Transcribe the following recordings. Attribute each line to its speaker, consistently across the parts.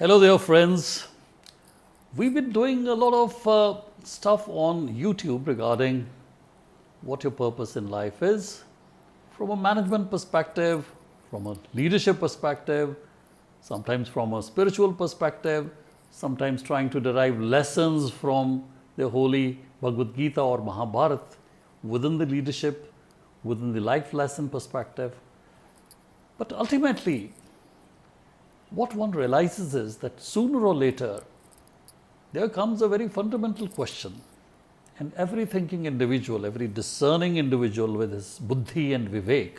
Speaker 1: Hello there, friends. We've been doing a lot of stuff on YouTube regarding what your purpose in life is from a management perspective, from a leadership perspective, sometimes from a spiritual perspective, sometimes trying to derive lessons from the holy Bhagawad Gita or Mahabharata within the leadership, within the life lesson perspective. But ultimately, what one realizes is that sooner or later, there comes a very fundamental question. And every thinking individual, every discerning individual with his buddhi and vivek,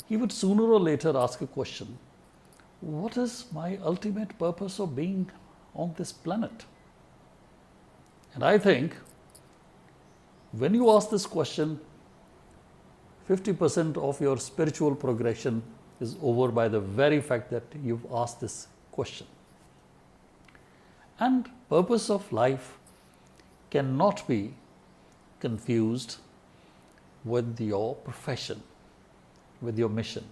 Speaker 1: he would sooner or later ask a question: what is my ultimate purpose of being on this planet? And I think when you ask this question, 50% of your spiritual progression is over by the very fact that you've asked this question. And purpose of life cannot be confused with your profession, with your mission.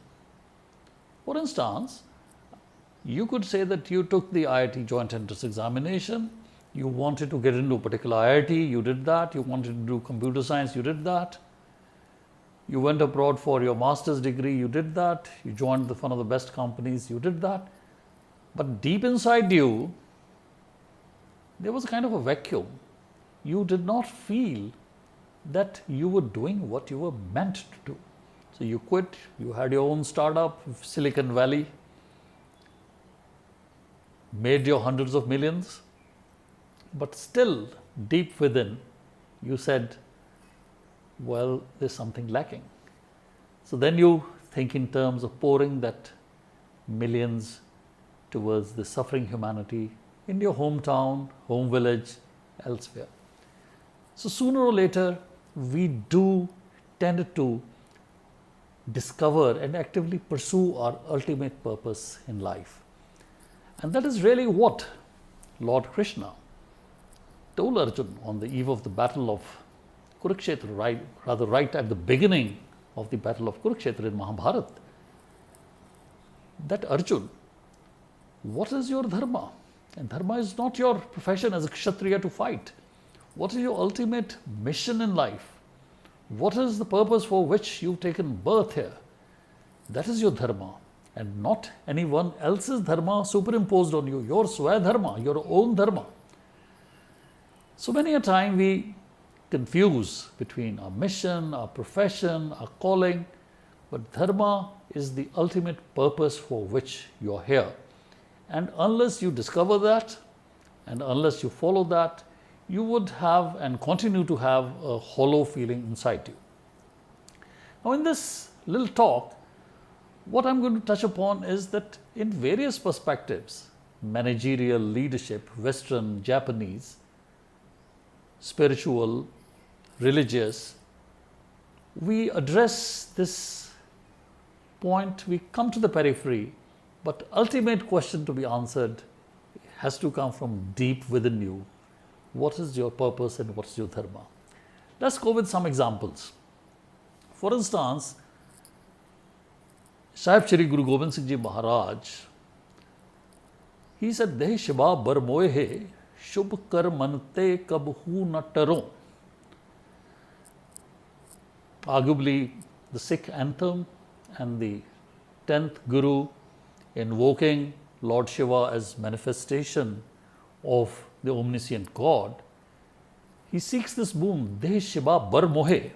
Speaker 1: For instance, you could say that you took the IIT joint entrance examination, you wanted to get into a particular IIT, you did that, you wanted to do computer science, you did that. You went abroad for your master's degree, you did that. You joined one of the best companies, you did that. But deep inside you, there was a kind of a vacuum. You did not feel that you were doing what you were meant to do. So you quit, you had your own startup, Silicon Valley, made your hundreds of millions, but still deep within, you said, well, there's something lacking. So then you think in terms of pouring that millions towards the suffering humanity in your hometown, home village, elsewhere. So sooner or later, we do tend to discover and actively pursue our ultimate purpose in life. And that is really what Lord Krishna told Arjuna on the eve of the battle of Kurukshetra, right at the beginning of the battle of Kurukshetra in Mahabharata, that Arjuna, what is your dharma? And dharma is not your profession as a kshatriya to fight. What is your ultimate mission in life? What is the purpose for which you've taken birth here? That is your dharma, and not anyone else's dharma superimposed on you, your swadharma, your own dharma. So many a time we confuse between our mission, our profession, our calling, but dharma is the ultimate purpose for which you are here. And unless you discover that, and unless you follow that, you would have and continue to have a hollow feeling inside you. Now, in this little talk, what I'm going to touch upon is that in various perspectives, managerial, leadership, Western, Japanese, spiritual, religious, we address this point, we come to the periphery, but ultimate question to be answered has to come from deep within you. What is your purpose and what is your dharma? Let's go with some examples. For instance, Sahib Shri Guru Gobind Singh Ji Maharaj, he said, Dehi Shiba bar moe he, shubh kar mante kab hu na taron. Arguably, the Sikh anthem and the 10th Guru invoking Lord Shiva as manifestation of the omniscient God, he seeks this boon, Deh Shiva bar mohe.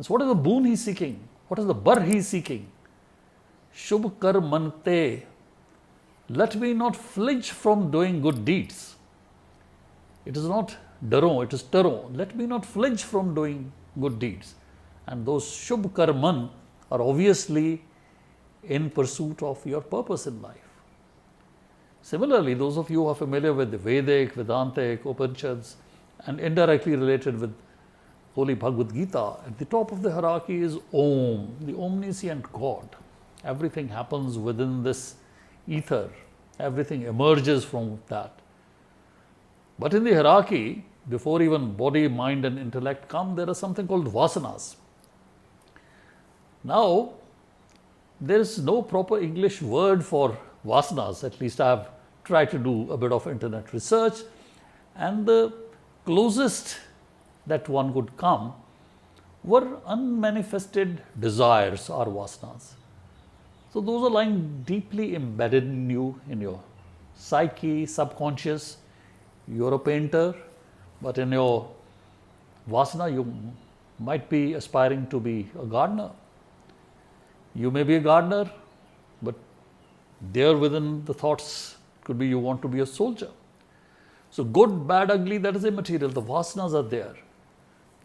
Speaker 1: So what is the boon he is seeking? What is the bar he is seeking? Shubh kar mante. Let me not flinch from doing good deeds. It is not daron, it is taron. Let me not flinch from doing good deeds. And those shubh karman are obviously in pursuit of your purpose in life. Similarly, those of you who are familiar with the Vedic, Vedantic, Upanishads, and indirectly related with Holy Bhagavad Gita, at the top of the hierarchy is Om, the omniscient God. Everything happens within this ether. Everything emerges from that. But in the hierarchy, before even body, mind and intellect come, there is something called vasanas. Now, there is no proper English word for vasanas. At least I have tried to do a bit of internet research, and the closest that one could come were unmanifested desires or vasanas. So those are lying deeply embedded in you, in your psyche, subconscious. You're a painter, but in your vasana, you might be aspiring to be a gardener. You may be a gardener, but there within the thoughts could be you want to be a soldier. So good, bad, ugly, that is immaterial. The vasanas are there.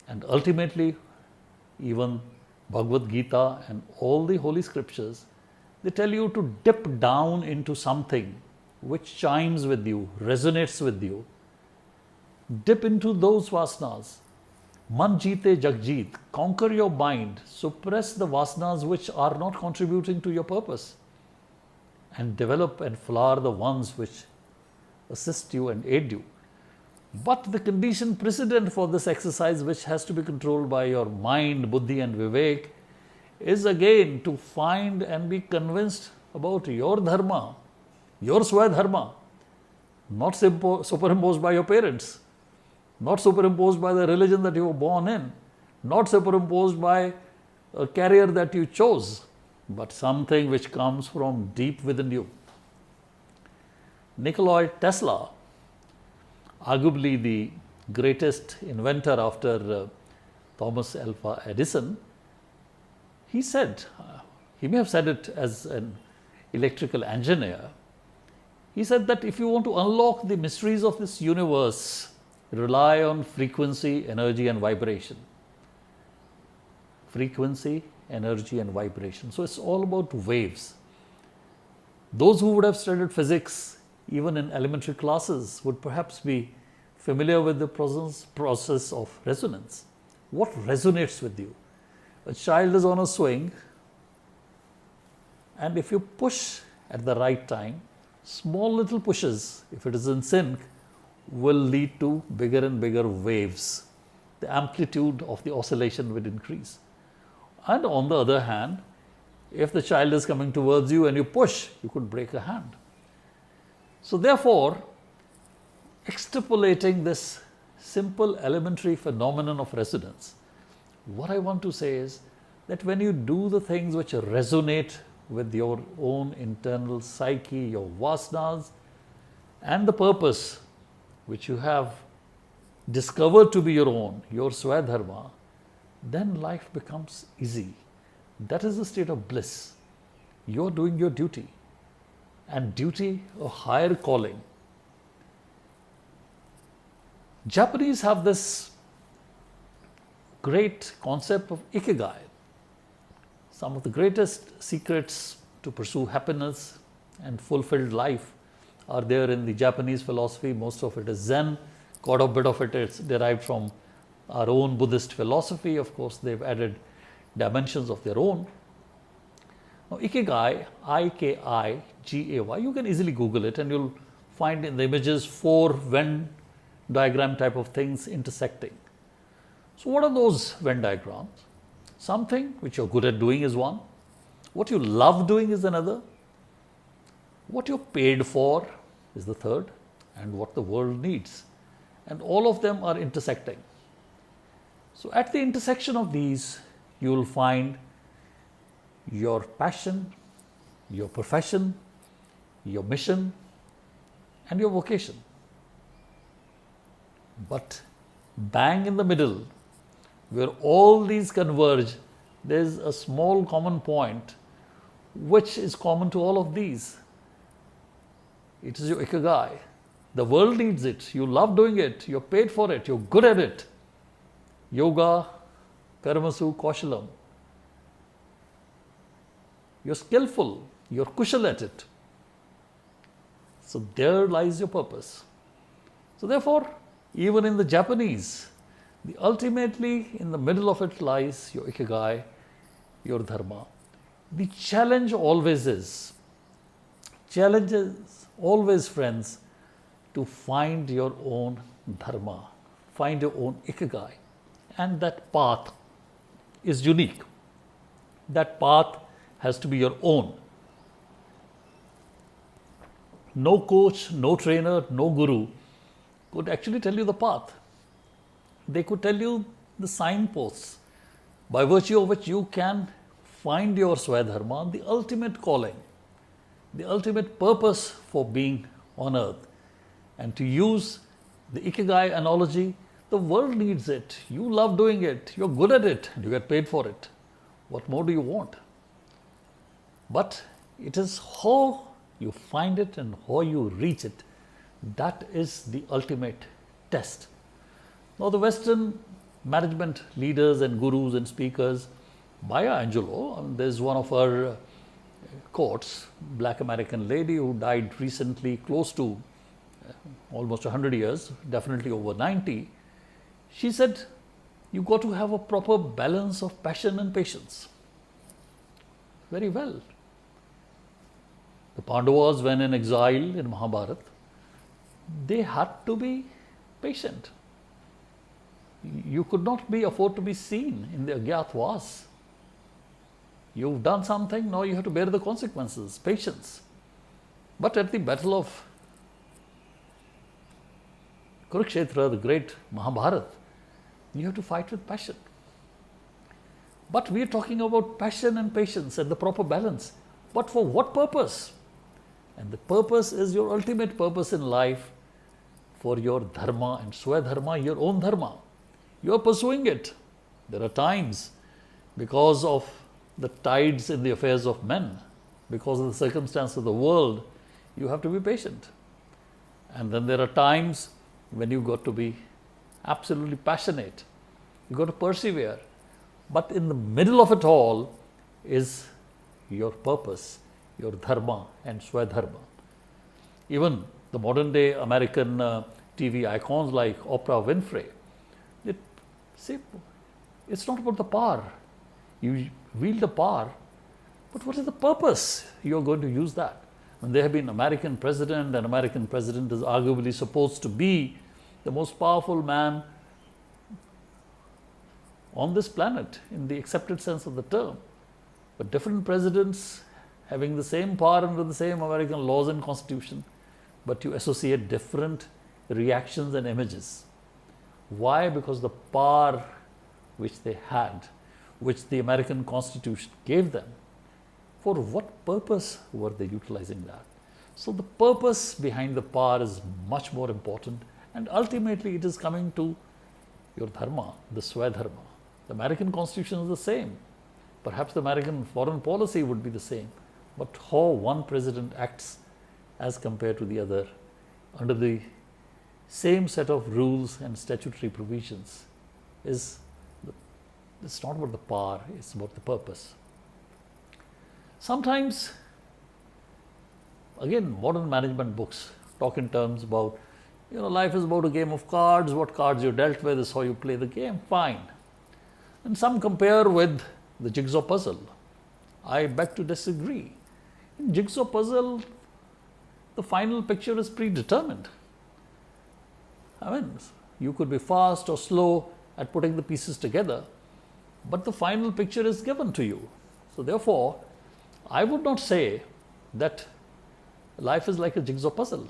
Speaker 1: And ultimately, even Bhagawad Gita and all the holy scriptures, they tell you to dip down into something which chimes with you, resonates with you. Dip into those vasanas. Man jeete jag jeet. Conquer your mind. Suppress the vasanas which are not contributing to your purpose. And develop and flower the ones which assist you and aid you. But the condition precedent for this exercise, which has to be controlled by your mind, buddhi and vivek, is again to find and be convinced about your dharma, your swadharma, not superimposed by your parents, not superimposed by the religion that you were born in, not superimposed by a career that you chose, but something which comes from deep within you. Nikola Tesla, arguably the greatest inventor after Thomas Alva Edison, he said, he may have said it as an electrical engineer, he said that if you want to unlock the mysteries of this universe, rely on frequency, energy and vibration. Frequency, energy and vibration. So it's all about waves. Those who would have studied physics, even in elementary classes, would perhaps be familiar with the process of resonance. What resonates with you? A child is on a swing, and if you push at the right time, small little pushes, if it is in sync, will lead to bigger and bigger waves. The amplitude of the oscillation will increase. And on the other hand, if the child is coming towards you and you push, you could break a hand. So therefore, extrapolating this simple elementary phenomenon of resonance, what I want to say is that when you do the things which resonate with your own internal psyche, your vasanas, and the purpose which you have discovered to be your own, your swadharma, then life becomes easy. That is the state of bliss. You are doing your duty, and duty a higher calling. Japanese have this great concept of ikigai. Some of the greatest secrets to pursue happiness and fulfilled life are there in the Japanese philosophy. Most of it is Zen. Quite a bit of it is derived from our own Buddhist philosophy. Of course, they've added dimensions of their own. Now, ikigai, I-K-I-G-A-Y, you can easily Google it and you'll find in the images 4 Venn diagram type of things intersecting. So what are those Venn diagrams? Something which you're good at doing is one. What you love doing is another. What you're paid for is the third. And what the world needs. And all of them are intersecting. So at the intersection of these, you will find your passion, your profession, your mission, and your vocation. But bang in the middle, where all these converge, there is a small common point which is common to all of these. It is your ikigai. The world needs it. You love doing it. You're paid for it. You're good at it. Yoga, karmasu, kaushalam. You're skillful. You're kushal at it. So there lies your purpose. So therefore, even in the Japanese, ultimately in the middle of it lies your ikigai, your dharma. The challenge always is, friends, to find your own dharma, find your own ikigai. And that path is unique. That path has to be your own. No coach, no trainer, no guru could actually tell you the path. They could tell you the signposts by virtue of which you can find your Swadharma, the ultimate calling, the ultimate purpose for being on earth. And to use the Ikigai analogy, the world needs it. You love doing it. You're good at it. And you get paid for it. What more do you want? But it is how you find it and how you reach it. That is the ultimate test. Now, the Western management leaders and gurus and speakers, Maya Angelou, there's one of our quotes, black American lady who died recently, close to almost 100 years, definitely over 90. She said, you got to have a proper balance of passion and patience. Very well. The Pandavas, when in exile in Mahabharata, they had to be patient. You could not afford to be seen in the Agyatwas. You've done something, now you have to bear the consequences. Patience. But at the battle of Kurukshetra, the great Mahabharata, you have to fight with passion. But we are talking about passion and patience and the proper balance. But for what purpose? And the purpose is your ultimate purpose in life, for your dharma and swadharma, your own dharma. You are pursuing it. There are times, because of the tides in the affairs of men, because of the circumstance of the world, you have to be patient. And then there are times when you've got to be absolutely passionate. You've got to persevere. But in the middle of it all is your purpose, your dharma and swadharma. Even the modern day American TV icons like Oprah Winfrey, they say it's not about the power. You wield the power, but what is the purpose you are going to use that? When there have been American president, and American president is arguably supposed to be the most powerful man on this planet in the accepted sense of the term. But different presidents having the same power under the same American laws and constitution, but you associate different reactions and images. Why? Because the power which they had, which the American Constitution gave them, for what purpose were they utilizing that? So the purpose behind the power is much more important, and ultimately it is coming to your dharma, the swadharma. The American Constitution is the same. Perhaps the American foreign policy would be the same, but how one president acts as compared to the other under the same set of rules and statutory provisions it's not about the power, it's about the purpose. Sometimes, again, modern management books talk in terms about, life is about a game of cards, what cards you're dealt with is how you play the game, fine. And some compare with the jigsaw puzzle. I beg to disagree. In jigsaw puzzle, the final picture is predetermined. You could be fast or slow at putting the pieces together, but the final picture is given to you. So therefore, I would not say that life is like a jigsaw puzzle.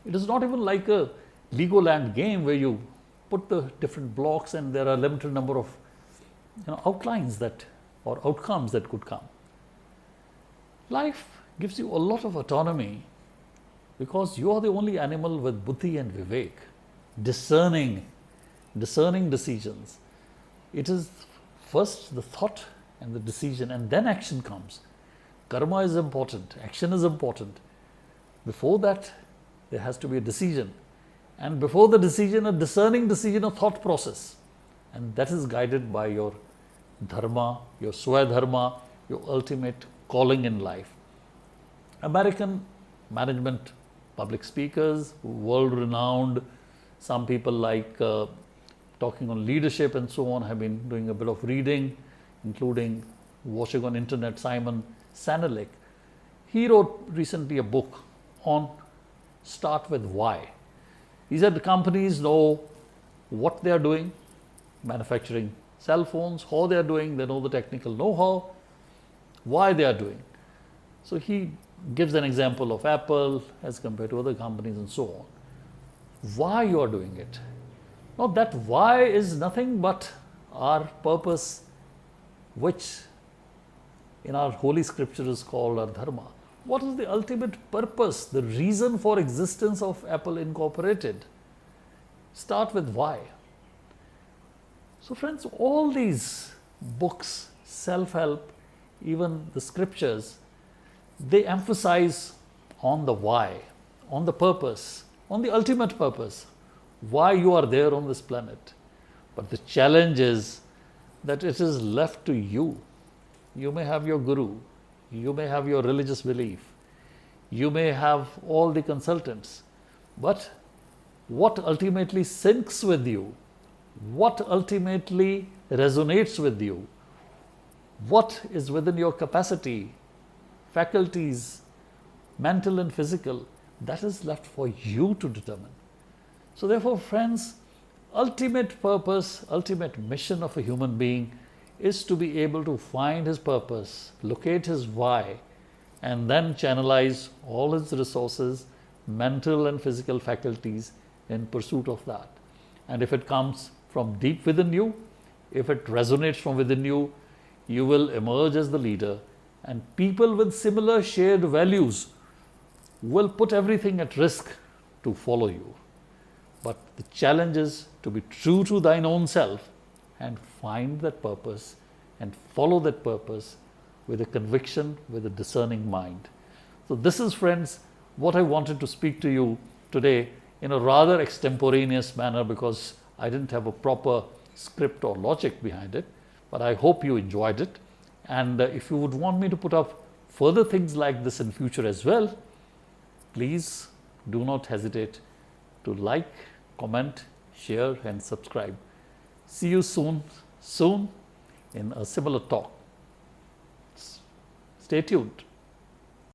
Speaker 1: It is not even like a Legoland game where you put the different blocks and there are a limited number of outlines or outcomes that could come. Life gives you a lot of autonomy because you are the only animal with buddhi and vivek, discerning decisions. It is first the thought and the decision, and then action comes. Karma is important, action is important. Before that, there has to be a decision. And before the decision, a discerning decision, a thought process. And that is guided by your dharma, your swadharma, your ultimate calling in life. American management public speakers, world-renowned, some people like talking on leadership and so on, have been doing a bit of reading, including watching on internet Simon Sinek. He wrote recently a book on Start with Why. He said the companies know what they are doing, manufacturing cell phones, how they are doing, they know the technical know-how, why they are doing. So he gives an example of Apple as compared to other companies and so on. Why you are doing it? Now that why is nothing but our purpose, which in our holy scripture is called our dharma. What is the ultimate purpose, the reason for existence of Apple Incorporated? Start with why. So friends, all these books, self-help, even the scriptures, they emphasize on the why, on the purpose, on the ultimate purpose, why you are there on this planet. But the challenge is that it is left to you. You may have your guru, you may have your religious belief, you may have all the consultants, but what ultimately syncs with you, what ultimately resonates with you, what is within your capacity, faculties, mental and physical, that is left for you to determine. So therefore, friends, ultimate purpose, ultimate mission of a human being is to be able to find his purpose, locate his why, and then channelize all his resources, mental and physical faculties in pursuit of that. And if it comes from deep within you, if it resonates from within you, you will emerge as the leader, and people with similar shared values will put everything at risk to follow you. But the challenge is to be true to thine own self and find that purpose and follow that purpose with a conviction, with a discerning mind. So this is, friends, what I wanted to speak to you today in a rather extemporaneous manner, because I didn't have a proper script or logic behind it, but I hope you enjoyed it. And if you would want me to put up further things like this in future as well, please do not hesitate to like, comment, share and subscribe. See you soon in a similar talk. Stay tuned.